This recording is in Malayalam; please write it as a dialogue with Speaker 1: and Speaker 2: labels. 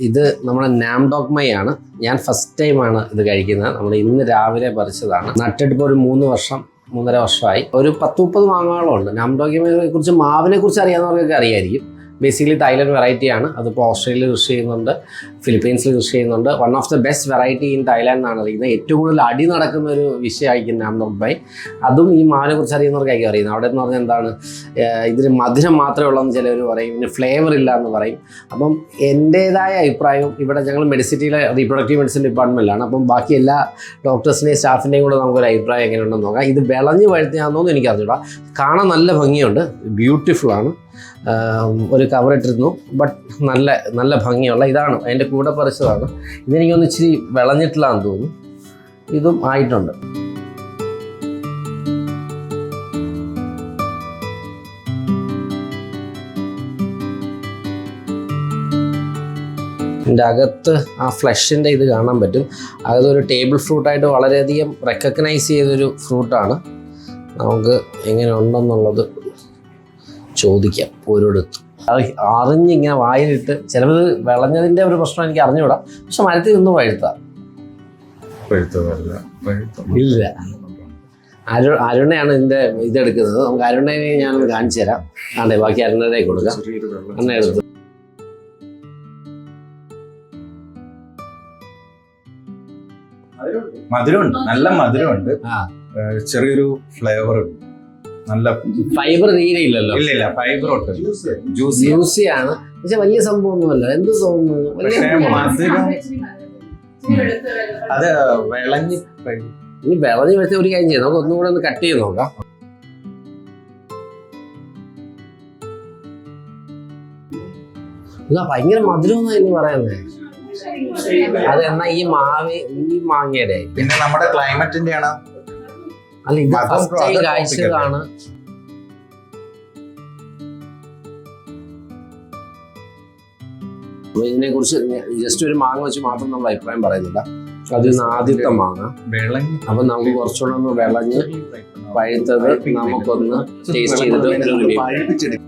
Speaker 1: ഇത് നമ്മുടെ നാംഡോക്മയാണ്. ഞാൻ ഫസ്റ്റ് ടൈമാണ് ഇത് കഴിക്കുന്നത്. നമ്മൾ ഇന്ന് രാവിലെ പറിച്ചതാണ്. നട്ടിട്ടിപ്പോൾ ഒരു 3.5 വർഷമായി. ഒരു 10-30 മാങ്ങകളുണ്ട്. നാംഡോക്മയെ കുറിച്ച്, മാവിനെ കുറിച്ച് അറിയാവുന്നവർക്കൊക്കെ അറിയായിരിക്കും. ബേസിക്കലി തായ്ലൻഡ് വെറൈറ്റിയാണ്. അതിപ്പോൾ ഓസ്ട്രേലിയയിൽ കൃഷി ചെയ്യുന്നുണ്ട്, ഫിലിപ്പീൻസിൽ കൃഷി ചെയ്യുന്നുണ്ട്. One of the best variety in Thailand എന്നാണ് അറിയുന്നത്. ഏറ്റവും കൂടുതൽ അടി നടക്കുന്ന ഒരു വിഷയമായിരിക്കും നാംഡോക്മൈ. അതും ഈ മാവിനെ കുറിച്ച് അറിയുന്നവർക്കായിരിക്കും അറിയുന്നത്. അവിടെ എന്ന് പറഞ്ഞാൽ എന്താണ്, ഇതിന് മധുരം മാത്രമേ ഉള്ളതെന്ന് ചിലർ പറയും, ഇതിന് ഫ്ലേവർ ഇല്ല എന്ന് പറയും. അപ്പം എൻ്റേതായ അഭിപ്രായവും, ഇവിടെ ഞങ്ങൾ മെഡിസിറ്റിയിലെ റീപ്രൊഡക്റ്റീവ് മെഡിസിൻ ഡിപ്പാർട്ട്മെൻറ്റിലാണ്. അപ്പം ബാക്കി എല്ലാ ഡോക്ടേഴ്സിൻ്റെയും സ്റ്റാഫിൻ്റെയും കൂടെ നമുക്കൊരു അഭിപ്രായം എങ്ങനെയുണ്ടെന്ന് നോക്കാം. ഇത് വിളഞ്ഞ് പഴുത്തയാണെന്നൊന്നും എനിക്ക് അറിഞ്ഞൂടാ. കാണാൻ നല്ല ഭംഗിയുണ്ട്, ബ്യൂട്ടിഫുള്ളാണ്. ഒരു കവറിട്ടിരുന്നു, ബട്ട് നല്ല ഭംഗിയുള്ള ഇതാണ്. അതിൻ്റെ കൂടെ പറിച്ചതാണ്. ഇതെനിക്കൊന്ന് ഇച്ചിരി വിളഞ്ഞിട്ടില്ലാന്ന് തോന്നുന്നു. ഇതും ആയിട്ടുണ്ട്. ഇതിൻ്റെ അകത്ത് ആ ഫ്ലഷിൻ്റെ ഇത് കാണാൻ പറ്റും. അതൊരു ടേബിൾ ഫ്രൂട്ടായിട്ട് വളരെയധികം റെക്കഗ്നൈസ് ചെയ്തൊരു ഫ്രൂട്ടാണ്. നമുക്ക് എങ്ങനെ ഉണ്ടെന്നുള്ളത് ചോദിക്കാം ഓരോരുത്തർ. അത് അറിഞ്ഞിങ്ങനെ വായിലിട്ട്, ചിലത് വിളഞ്ഞതിൻ്റെ ഒരു പ്രശ്നം എനിക്ക് അറിഞ്ഞുകൂടാ. പക്ഷെ മരത്തിൽ നിന്ന് ഇല്ല. അരുണയാണ് ഇതിൻ്റെ ഇതെടുക്കുന്നത്. നമുക്ക് അരുണയെ ഞാനൊന്ന് കാണിച്ചു തരാം. ആണ്ടേ, ബാക്കി അരുണയുടെ കൊടുക്കാം. അണ്ണ എടുത്തു.
Speaker 2: മധുരമുണ്ട്, നല്ല മധുരമുണ്ട്. ചെറിയൊരു ഫ്ലേവർ ഉണ്ട്. നല്ല
Speaker 1: ഫൈബർ തീരെ ഇല്ലല്ലോ.
Speaker 2: ഇല്ല, ഫൈബർ ഉണ്ട്.
Speaker 1: ജ്യൂസിയാണ്, പക്ഷെ വലിയ സംഭവമൊന്നുമല്ല. എന്ത് തോന്നുന്നു,
Speaker 2: മധുരം അത് വിളഞ്ഞ്
Speaker 1: ഇനി വിളഞ്ഞ് വെച്ച ഒരു കാര്യം ചെയ്യാം. നമുക്ക് ഒന്നുകൂടെ ഒന്ന് കട്ട് ചെയ്ത് നോക്കാം. ഭയങ്കര മധുരം എന്നാ പറയുന്നത്. അതെന്നാ ഈ മാങ്ങയുടെ
Speaker 2: പിന്നെ നമ്മുടെ ക്ലൈമറ്റിന്റെ ആണ്.
Speaker 1: അല്ല, ഇത് ഫസ്റ്റ് കാഴ്ചകളാണ്. ഇതിനെ കുറിച്ച് ജസ്റ്റ് ഒരു മാങ്ങ വെച്ച് മാത്രം നമ്മൾ അഭിപ്രായം പറയുന്നില്ല. അതിൽ നിന്ന് ആദ്യത്തെ മാങ്ങ അപ്പൊ നമുക്ക് കുറച്ചുകൂടെ ഒന്ന് വിളഞ്ഞ് പഴുത്തത് നമുക്കൊന്ന് ടേസ്റ്റ് ചെയ്തിട്ട്